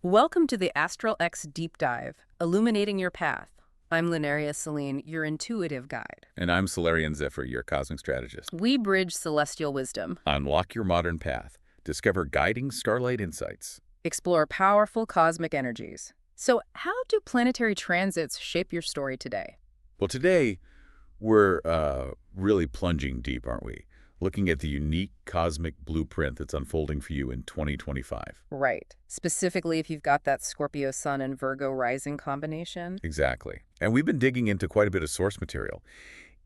Welcome to the ASTRALX Deep Dive, illuminating your path. I'm Lineria Celine, your intuitive guide. And I'm Solarian Zephyr, your Cosmic Strategist. We bridge celestial wisdom, Unlock your modern path. Discover guiding starlight insights. explore powerful cosmic energies. So, how do planetary transits shape your story today? Well, today, we're really plunging deep, aren't we? Looking at the unique cosmic blueprint that's unfolding for you in 2025. Right. Specifically, if you've got that Scorpio Sun and Virgo Rising combination. Exactly. And we've been digging into quite a bit of source material.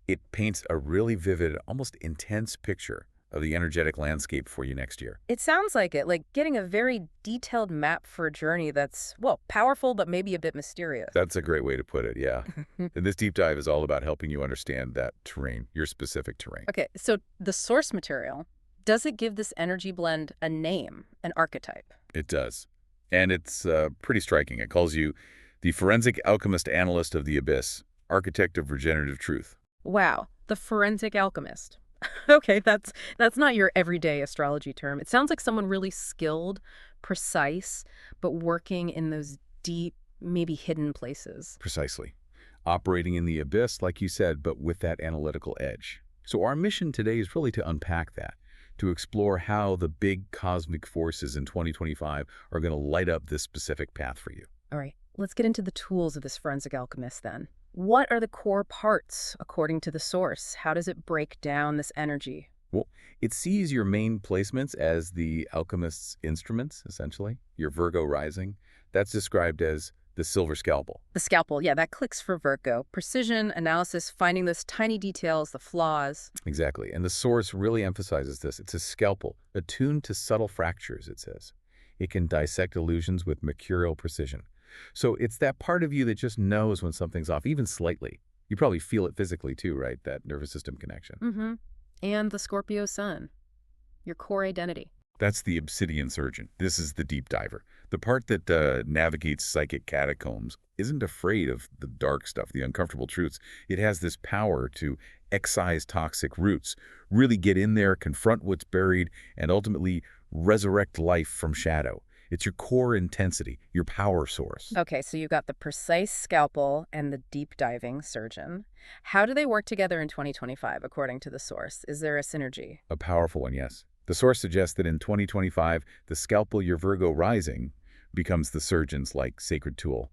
It paints a really vivid, almost intense picture of the energetic landscape for you next year. It sounds like it, like getting a very detailed map for a journey that's, well, powerful, but maybe a bit mysterious. That's a great way to put it, yeah. And this deep dive is all about helping you understand that terrain, your specific terrain. Okay, so the source material, does it give this energy blend a name, an archetype? It does. And it's pretty striking. It calls you the Forensic Alchemist Analyst of the Abyss, Architect of Regenerative Truth. Wow, the Forensic Alchemist. Okay, that's not your everyday astrology term. It sounds like someone really skilled, precise, but working in those deep, maybe hidden places. Precisely. Operating in the abyss, like you said, but with that analytical edge. So our mission today is really to unpack that, to explore how the big cosmic forces in 2025 are going to light up this specific path for you. All right, let's get into the tools of this Forensic Alchemist then. What are the core parts, according to the source? How does it break down this energy? Well, it sees your main placements as the alchemist's instruments, essentially. Your Virgo Rising. That's described as the silver scalpel. The scalpel, yeah, that clicks for Virgo. Precision, analysis, finding those tiny details, the flaws. Exactly. And the source really emphasizes this. It's a scalpel, attuned to subtle fractures, it says. It can dissect illusions with mercurial precision. So it's that part of you that just knows when something's off, even slightly. You probably feel it physically too, right? That nervous system connection. Mm-hmm. And the Scorpio Sun, your core identity. That's the obsidian surgeon. This is the deep diver. The part that navigates psychic catacombs isn't afraid of the dark stuff, the uncomfortable truths. It has this power to excise toxic roots, really get in there, confront what's buried, and ultimately resurrect life from shadow. It's your core intensity, your power source. Okay, so you've got the precise scalpel and the deep diving surgeon. How do they work together in 2025, according to the source? Is there a synergy? A powerful one, yes. The source suggests that in 2025, the scalpel, your Virgo Rising, becomes the surgeon's, sacred tool.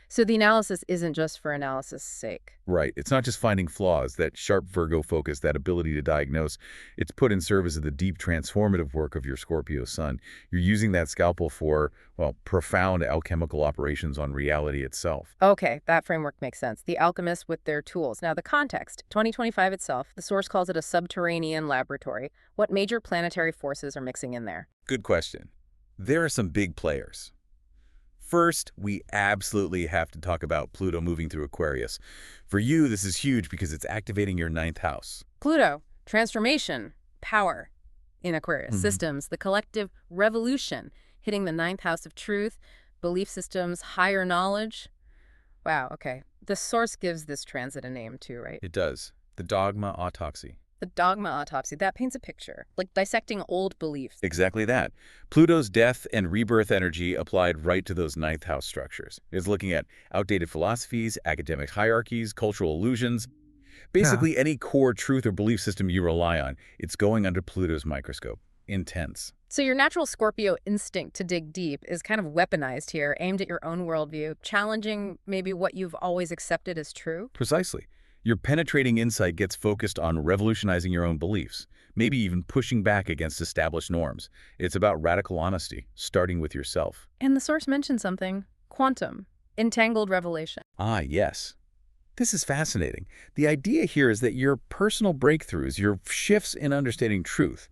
So the analysis isn't just for analysis' sake. Right. It's not just finding flaws, that sharp Virgo focus, that ability to diagnose. It's put in service of the deep transformative work of your Scorpio Sun. You're using that scalpel for, well, profound alchemical operations on reality itself. Okay, that framework makes sense. The alchemists with their tools. Now, the context. 2025 itself, the source calls it a subterranean laboratory. What major planetary forces are mixing in there? Good question. There are some big players. First, we absolutely have to talk about Pluto moving through Aquarius. For you, this is huge because it's activating your ninth house. Pluto, transformation, power in Aquarius, systems, the collective revolution, hitting the ninth house of truth, belief systems, higher knowledge. Wow, okay. The source gives this transit a name too, right? It does. The dogma autopsy. The dogma autopsy, that paints a picture, like dissecting old beliefs. Exactly that. Pluto's death and rebirth energy applied right to those ninth house structures. It's looking at outdated philosophies, academic hierarchies, cultural illusions. Basically, any core truth or belief system you rely on, it's going under Pluto's microscope. Intense. So your natural Scorpio instinct to dig deep is kind of weaponized here, aimed at your own worldview, challenging maybe what you've always accepted as true. Precisely. Your penetrating insight gets focused on revolutionizing your own beliefs, maybe even pushing back against established norms. It's about radical honesty, starting with yourself. And the source mentioned something, quantum, entangled revelation. Ah, yes. This is fascinating. The idea here is that your personal breakthroughs, your shifts in understanding truth,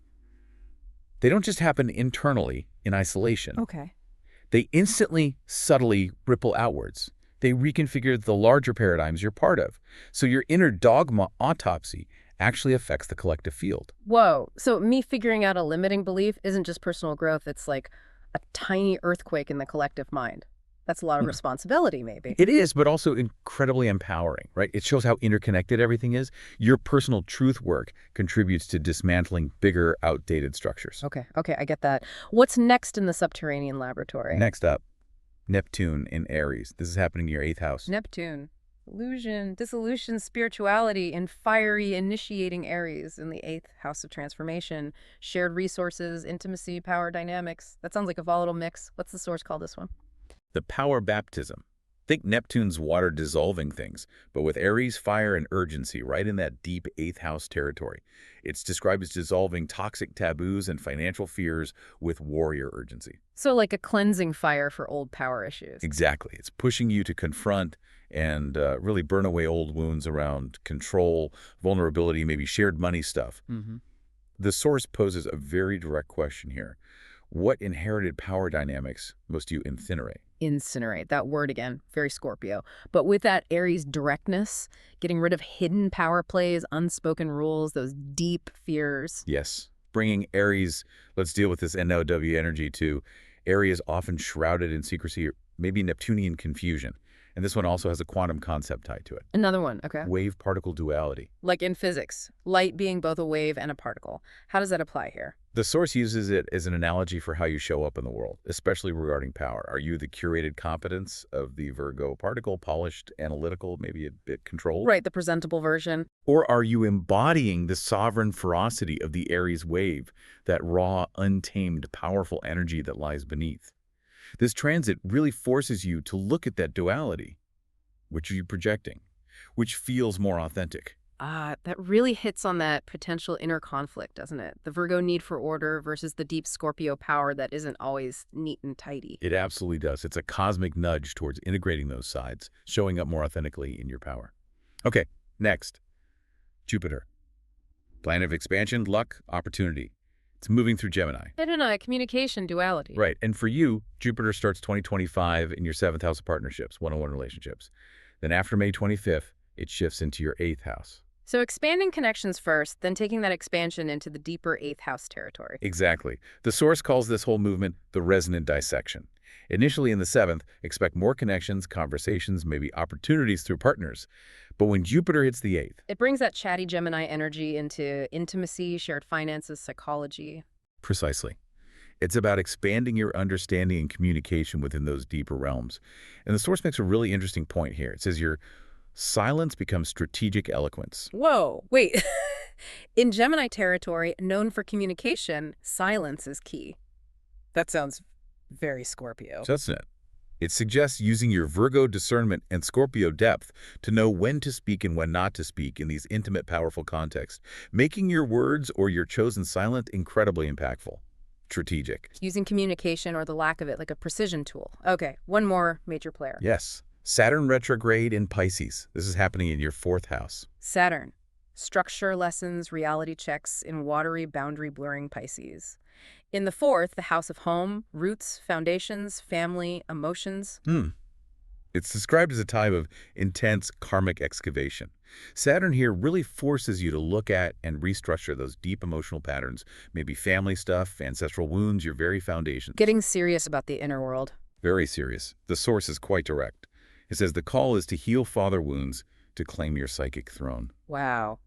they don't just happen internally in isolation. Okay. They instantly, subtly ripple outwards. They reconfigure the larger paradigms you're part of. So your inner dogma autopsy actually affects the collective field. Whoa, so me figuring out a limiting belief isn't just personal growth, it's like a tiny earthquake in the collective mind. That's a lot of responsibility, maybe. It is, but also incredibly empowering, right? It shows how interconnected everything is. Your personal truth work contributes to dismantling bigger, outdated structures. Okay, I get that. What's next in the subterranean laboratory? Next up, Neptune in Aries. This is happening in your 8th house. Neptune. Illusion, dissolution, spirituality, and fiery initiating Aries in the 8th house of transformation. Shared resources, intimacy, power dynamics. That sounds like a volatile mix. What's the source call this one? The power baptism. Think Neptune's water dissolving things, but with Aries fire and urgency right in that deep 8th house territory. It's described as dissolving toxic taboos and financial fears with warrior urgency. So like a cleansing fire for old power issues. Exactly. It's pushing you to confront and really burn away old wounds around control, vulnerability, maybe shared money stuff. The source poses a very direct question here. What inherited power dynamics must you incinerate? Incinerate, that word again, very Scorpio. But with that Aries directness, getting rid of hidden power plays, unspoken rules, those deep fears. Yes. Bringing Aries, let's deal with this NOW energy, to areas often shrouded in secrecy, or maybe Neptunian confusion. And this one also has a quantum concept tied to it. Another one, okay. Wave-particle duality. Like in physics, light being both a wave and a particle. How does that apply here? The source uses it as an analogy for how you show up in the world, especially regarding power. Are you the curated competence of the Virgo particle, polished, analytical, maybe a bit controlled? Right, the presentable version. Or are you embodying the sovereign ferocity of the Aries wave, that raw, untamed, powerful energy that lies beneath? This transit really forces you to look at that duality. Which are you projecting? Which feels more authentic? That really hits on that potential inner conflict, doesn't it? The Virgo need for order versus the deep Scorpio power that isn't always neat and tidy. It absolutely does. It's a cosmic nudge towards integrating those sides, showing up more authentically in your power. Okay, next. Jupiter. Planet of expansion, luck, opportunity. It's moving through Gemini. Gemini, communication, duality. Right, and for you, Jupiter starts 2025 in your 7th house of partnerships, one-on-one relationships. Then after May 25th, it shifts into your 8th house. So expanding connections first, then taking that expansion into the deeper 8th house territory. Exactly. The source calls this whole movement the resonant dissection. Initially in the 7th, expect more connections, conversations, maybe opportunities through partners. But when Jupiter hits the 8th... It brings that chatty Gemini energy into intimacy, shared finances, psychology. Precisely. It's about expanding your understanding and communication within those deeper realms. And the source makes a really interesting point here. It says your silence becomes strategic eloquence. Whoa, wait. In Gemini territory, known for communication, silence is key. That sounds very Scorpio. Doesn't it? It suggests using your Virgo discernment and Scorpio depth to know when to speak and when not to speak in these intimate, powerful contexts, making your words or your chosen silence incredibly impactful. Strategic. Using communication or the lack of it like a precision tool. Okay, one more major player. Yes. Saturn retrograde in Pisces. This is happening in your 4th house. Saturn. Structure lessons, reality checks in watery, boundary-blurring Pisces. In the 4th, the house of home, roots, foundations, family, emotions. It's described as a time of intense karmic excavation. Saturn here really forces you to look at and restructure those deep emotional patterns, maybe family stuff, ancestral wounds, your very foundations. Getting serious about the inner world. Very serious. The source is quite direct. It says the call is to heal father wounds, to claim your psychic throne. Wow.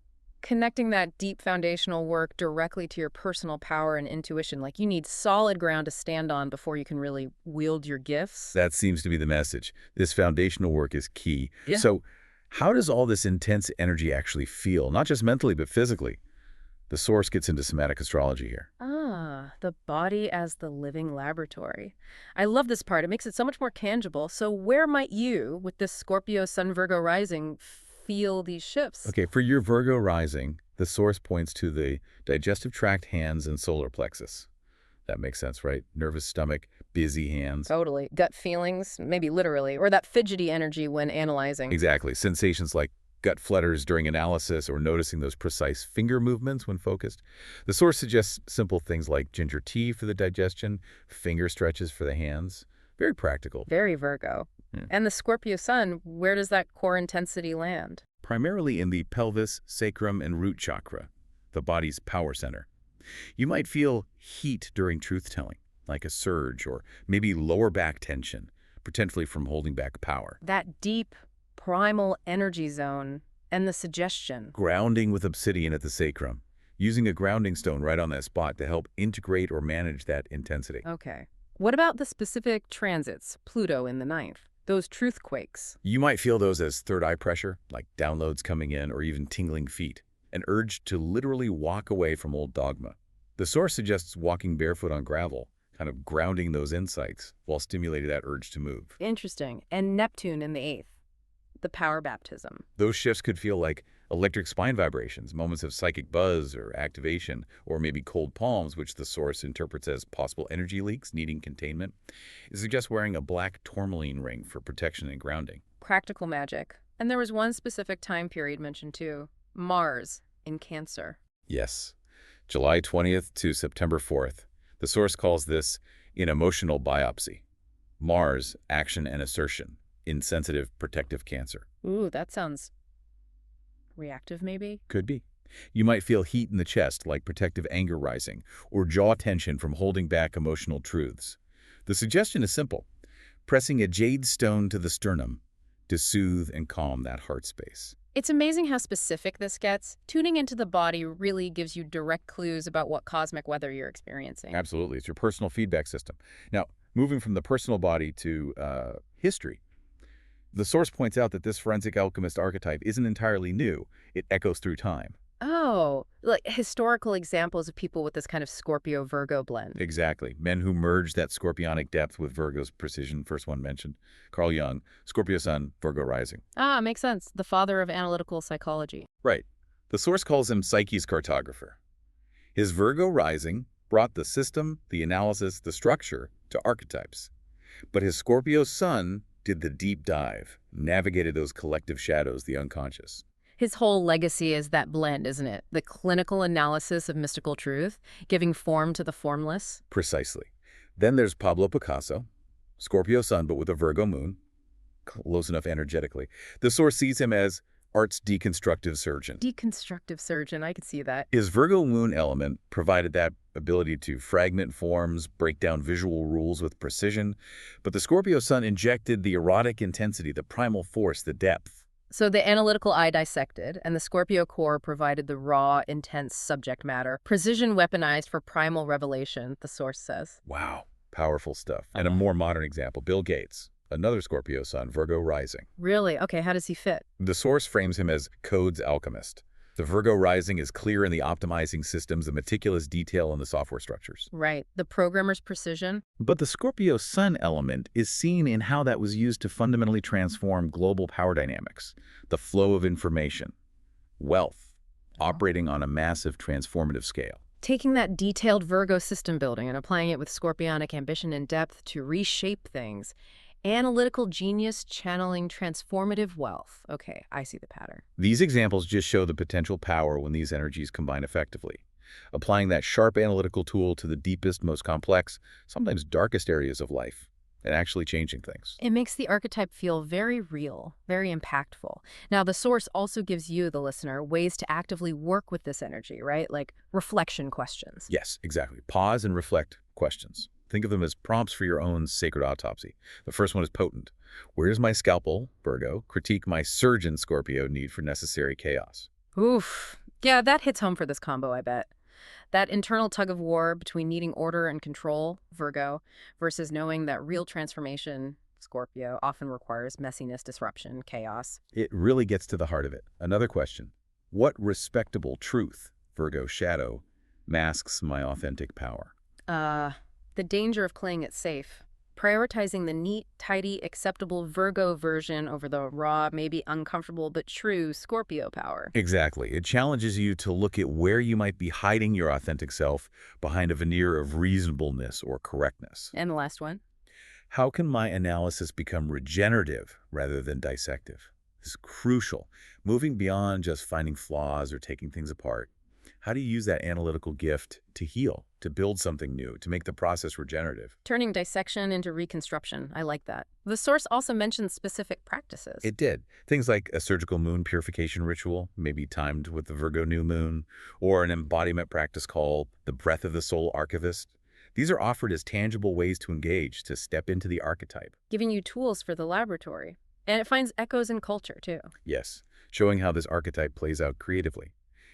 Connecting that deep foundational work directly to your personal power and intuition, like you need solid ground to stand on before you can really wield your gifts. That seems to be the message. This foundational work is key. Yeah. So how does all this intense energy actually feel? Not just mentally, but physically. The source gets into somatic astrology here. The body as the living laboratory. I love this part. It makes it so much more tangible. So where might you, with this Scorpio Sun Virgo Rising, feel these shifts? Okay, for your Virgo rising, the source points to the digestive tract, hands, and solar plexus. That makes sense, right? Nervous stomach, busy hands. Totally. Gut feelings, maybe literally, or that fidgety energy when analyzing. Exactly. Sensations like gut flutters during analysis or noticing those precise finger movements when focused. The source suggests simple things like ginger tea for the digestion, finger stretches for the hands. Very practical. Very Virgo. And the Scorpio Sun, where does that core intensity land? Primarily in the pelvis, sacrum, and root chakra, the body's power center. You might feel heat during truth-telling, like a surge, or maybe lower back tension, potentially from holding back power. That deep, primal energy zone and the suggestion. Grounding with obsidian at the sacrum, using a grounding stone right on that spot to help integrate or manage that intensity. Okay. What about the specific transits, Pluto in the ninth? Those truth quakes. You might feel those as third eye pressure, like downloads coming in or even tingling feet, an urge to literally walk away from old dogma. The source suggests walking barefoot on gravel, kind of grounding those insights while stimulating that urge to move. Interesting. And Neptune in the eighth, the power baptism. Those shifts could feel like electric spine vibrations, moments of psychic buzz or activation, or maybe cold palms, which the source interprets as possible energy leaks needing containment. It suggests wearing a black tourmaline ring for protection and grounding. Practical magic. And there was one specific time period mentioned too, Mars in Cancer. Yes, July 20th to September 4th. The source calls this an emotional biopsy. Mars, action and assertion, insensitive protective Cancer. Ooh, that sounds reactive maybe? Could be. You might feel heat in the chest, like protective anger rising, or jaw tension from holding back emotional truths. The suggestion is simple: pressing a jade stone to the sternum to soothe and calm that heart space. It's amazing how specific this gets. Tuning into the body really gives you direct clues about what cosmic weather you're experiencing. Absolutely. It's your personal feedback system. Now, moving from the personal body to history, the source points out that this Forensic Alchemist archetype isn't entirely new. It echoes through time. Oh, like historical examples of people with this kind of Scorpio-Virgo blend. Exactly. Men who merge that scorpionic depth with Virgo's precision, first one mentioned. Carl Jung, Scorpio Sun, Virgo Rising. Ah, makes sense. The father of analytical psychology. Right. The source calls him Psyche's cartographer. His Virgo Rising brought the system, the analysis, the structure to archetypes. But his Scorpio Sun did the deep dive, navigated those collective shadows, the unconscious. His whole legacy is that blend, isn't it? The clinical analysis of mystical truth, giving form to the formless. Precisely. Then there's Pablo Picasso, Scorpio Sun, but with a Virgo moon, close enough energetically. The source sees him as art's deconstructive surgeon. Deconstructive surgeon, I could see that. His Virgo moon element provided that ability to fragment forms, break down visual rules with precision, but the Scorpio Sun injected the erotic intensity, the primal force, the depth. So the analytical eye dissected, and the Scorpio core provided the raw, intense subject matter. Precision weaponized for primal revelation, the source says. Wow, powerful stuff. And a more modern example, Bill Gates, another Scorpio Sun, Virgo Rising. Really? Okay, how does he fit? The source frames him as Code's alchemist. The Virgo Rising is clear in the optimizing systems, the meticulous detail in the software structures. Right. The programmer's precision. But the Scorpio Sun element is seen in how that was used to fundamentally transform global power dynamics, the flow of information, wealth, operating on a massive transformative scale. Taking that detailed Virgo system building and applying it with scorpionic ambition and depth to reshape things. Analytical genius channeling transformative wealth. Okay, I see the pattern. These examples just show the potential power when these energies combine effectively. Applying that sharp analytical tool to the deepest, most complex, sometimes darkest areas of life, and actually changing things. It makes the archetype feel very real, very impactful. Now, the source also gives you, the listener, ways to actively work with this energy, right? Like reflection questions. Yes, exactly. Pause and reflect questions. Think of them as prompts for your own sacred autopsy. The first one is potent. Where does my scalpel, Virgo, critique my surgeon, Scorpio, need for necessary chaos? Oof. Yeah, that hits home for this combo, I bet. That internal tug of war between needing order and control, Virgo, versus knowing that real transformation, Scorpio, often requires messiness, disruption, chaos. It really gets to the heart of it. Another question. What respectable truth, Virgo shadow, masks my authentic power? The danger of playing it safe. Prioritizing the neat, tidy, acceptable Virgo version over the raw, maybe uncomfortable but true Scorpio power. Exactly. It challenges you to look at where you might be hiding your authentic self behind a veneer of reasonableness or correctness. And the last one? How can my analysis become regenerative rather than dissective? This is crucial. Moving beyond just finding flaws or taking things apart. How do you use that analytical gift to heal, to build something new, to make the process regenerative? Turning dissection into reconstruction. I like that. The source also mentions specific practices. It did. Things like a surgical moon purification ritual, maybe timed with the Virgo new moon, or an embodiment practice called the Breath of the Soul Archivist. These are offered as tangible ways to engage, to step into the archetype. Giving you tools for the laboratory. And it finds echoes in culture, too. Yes, showing how this archetype plays out creatively.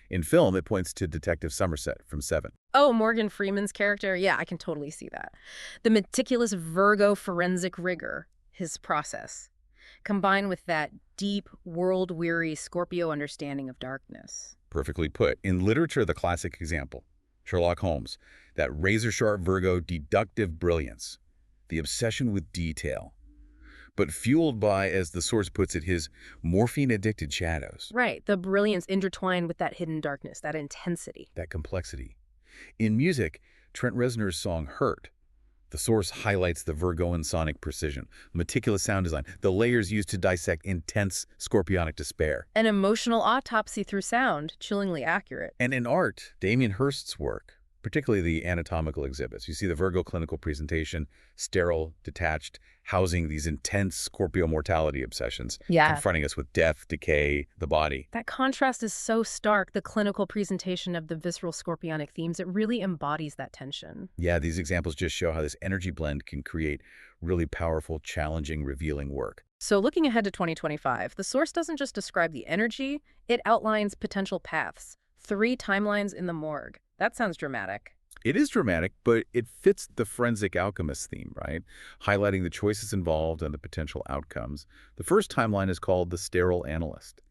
In film, it points to Detective Somerset from Seven. Oh, Morgan Freeman's character? Yeah, I can totally see that. The meticulous Virgo forensic rigor, his process, combined with that deep, world-weary Scorpio understanding of darkness. Perfectly put. In literature, the classic example, Sherlock Holmes, that razor-sharp Virgo deductive brilliance, the obsession with detail, but fueled by, as the source puts it, his morphine-addicted shadows. Right, the brilliance intertwined with that hidden darkness, that intensity. That complexity. In music, Trent Reznor's song Hurt, the source highlights the Virgoan sonic precision, meticulous sound design, the layers used to dissect intense scorpionic despair. An emotional autopsy through sound, chillingly accurate. And in art, Damien Hirst's work, particularly the anatomical exhibits. You see the Virgo clinical presentation, sterile, detached, housing these intense Scorpio mortality obsessions, confronting us with death, decay, the body. That contrast is so stark, the clinical presentation of the visceral scorpionic themes. It really embodies that tension. Yeah, these examples just show how this energy blend can create really powerful, challenging, revealing work. So looking ahead to 2025, the source doesn't just describe the energy, it outlines potential paths. 3 timelines in the morgue. That sounds dramatic. It is dramatic, but it fits the Forensic Alchemist theme, right? Highlighting the choices involved and the potential outcomes. The first timeline is called the Sterile Analyst.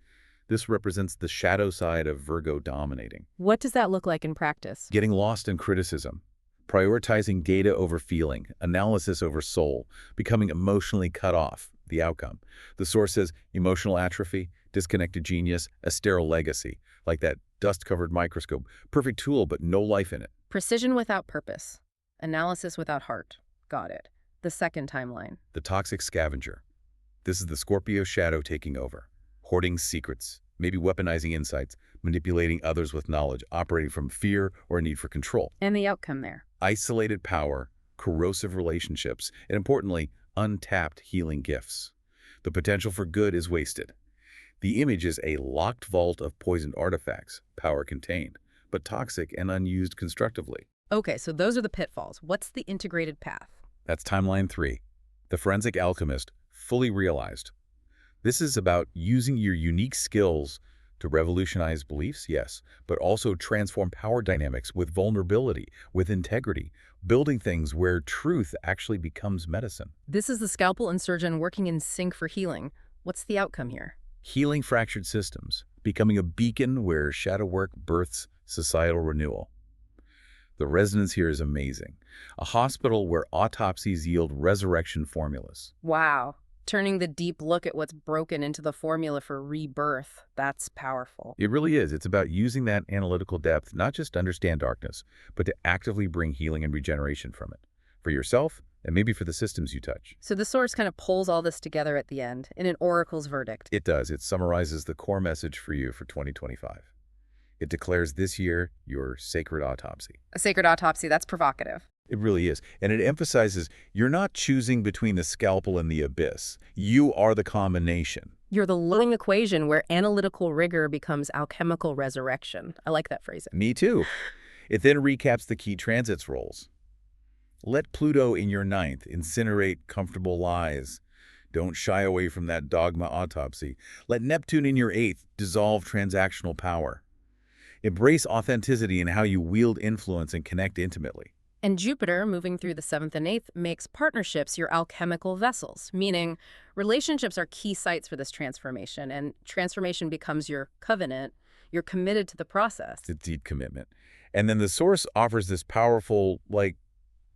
This represents the shadow side of Virgo dominating. What does that look like in practice? Getting lost in criticism, prioritizing data over feeling, analysis over soul, becoming emotionally cut off, the outcome. The source says emotional atrophy, disconnected genius, a sterile legacy, like that dust-covered microscope. Perfect tool, but no life in it. Precision without purpose. Analysis without heart. Got it. The second timeline. The toxic scavenger. This is the Scorpio shadow taking over. Hoarding secrets, maybe weaponizing insights, manipulating others with knowledge, operating from fear or a need for control. And the outcome there. Isolated power, corrosive relationships, and importantly, untapped healing gifts. The potential for good is wasted. The image is a locked vault of poisoned artifacts, power contained, but toxic and unused constructively. Okay, so those are the pitfalls. What's the integrated path? That's timeline 3. The Forensic Alchemist, fully realized. This is about using your unique skills to revolutionize beliefs, yes, but also transform power dynamics with vulnerability, with integrity, building things where truth actually becomes medicine. This is the scalpel and surgeon working in sync for healing. What's the outcome here? Healing fractured systems, becoming a beacon where shadow work births societal renewal. The resonance here is amazing. A hospital where autopsies yield resurrection formulas. Wow. Turning the deep look at what's broken into the formula for rebirth. That's powerful. It really is. It's about using that analytical depth, not just to understand darkness, but to actively bring healing and regeneration from it. For yourself, and maybe for the systems you touch. So the source kind of pulls all this together at the end in an oracle's verdict. It does. It summarizes the core message for you for 2025. It declares this year your sacred autopsy. A sacred autopsy, that's provocative. It really is. And it emphasizes you're not choosing between the scalpel and the abyss. You are the combination. You're the living equation where analytical rigor becomes alchemical resurrection. I like that phrasing. Me too. It then recaps the key transits roles. Let Pluto in your 9th incinerate comfortable lies. Don't shy away from that dogma autopsy. Let Neptune in your 8th dissolve transactional power. Embrace authenticity in how you wield influence and connect intimately. And Jupiter, moving through the 7th and 8th, makes partnerships your alchemical vessels, meaning relationships are key sites for this transformation, and transformation becomes your covenant. You're committed to the process. It's a deep commitment. And then the source offers this powerful,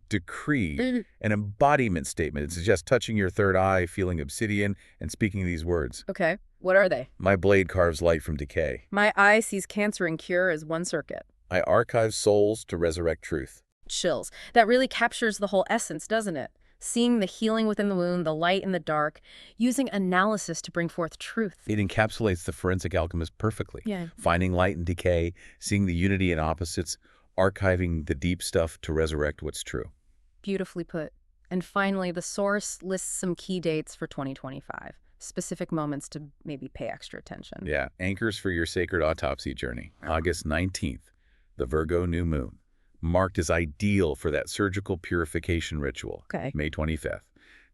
decree, an embodiment statement. It suggests touching your third eye, feeling obsidian, and speaking these words. Okay, what are they? My blade carves light from decay. My eye sees cancer and cure as one circuit. I archive souls to resurrect truth. Chills. That really captures the whole essence, doesn't it? Seeing the healing within the wound, the light in the dark, using analysis to bring forth truth. It encapsulates the Forensic Alchemist perfectly. Yeah. Finding light in decay, seeing the unity in opposites, archiving the deep stuff to resurrect what's true. Beautifully put. And finally, the source lists some key dates for 2025. Specific moments to maybe pay extra attention. Yeah, anchors for your sacred autopsy journey. August 19th, the Virgo new moon. marked as ideal for that surgical purification ritual. Okay. May 25th.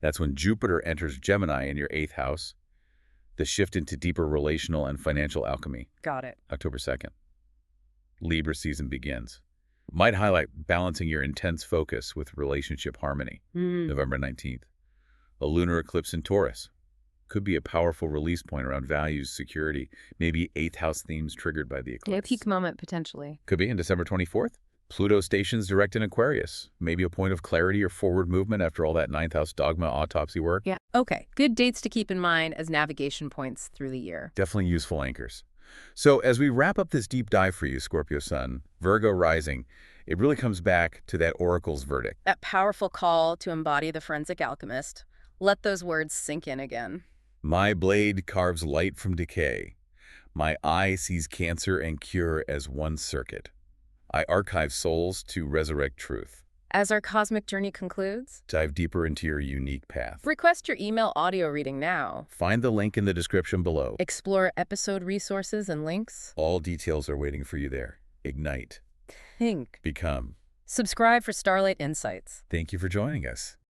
That's when Jupiter enters Gemini in your 8th house, the shift into deeper relational and financial alchemy. Got it. October 2nd. Libra season begins. Might highlight balancing your intense focus with relationship harmony. November 19th. A lunar eclipse in Taurus. Could be a powerful release point around values, security, maybe 8th house themes triggered by the eclipse. Yeah, peak moment, potentially. Could be in December 24th. Pluto stations direct in Aquarius. Maybe a point of clarity or forward movement after all that 9th house dogma autopsy work. Yeah. Okay. Good dates to keep in mind as navigation points through the year. Definitely useful anchors. So as we wrap up this deep dive for you, Scorpio Sun, Virgo Rising, it really comes back to that oracle's verdict. That powerful call to embody the Forensic Alchemist. Let those words sink in again. My blade carves light from decay. My eye sees cancer and cure as one circuit. I archive souls to resurrect truth. As our cosmic journey concludes, Dive deeper into your unique path. request your email audio reading now. Find the link in the description below. Explore episode resources and links. All details are waiting for you there. Ignite. Think. Become. Subscribe for Starlight Insights. Thank you for joining us.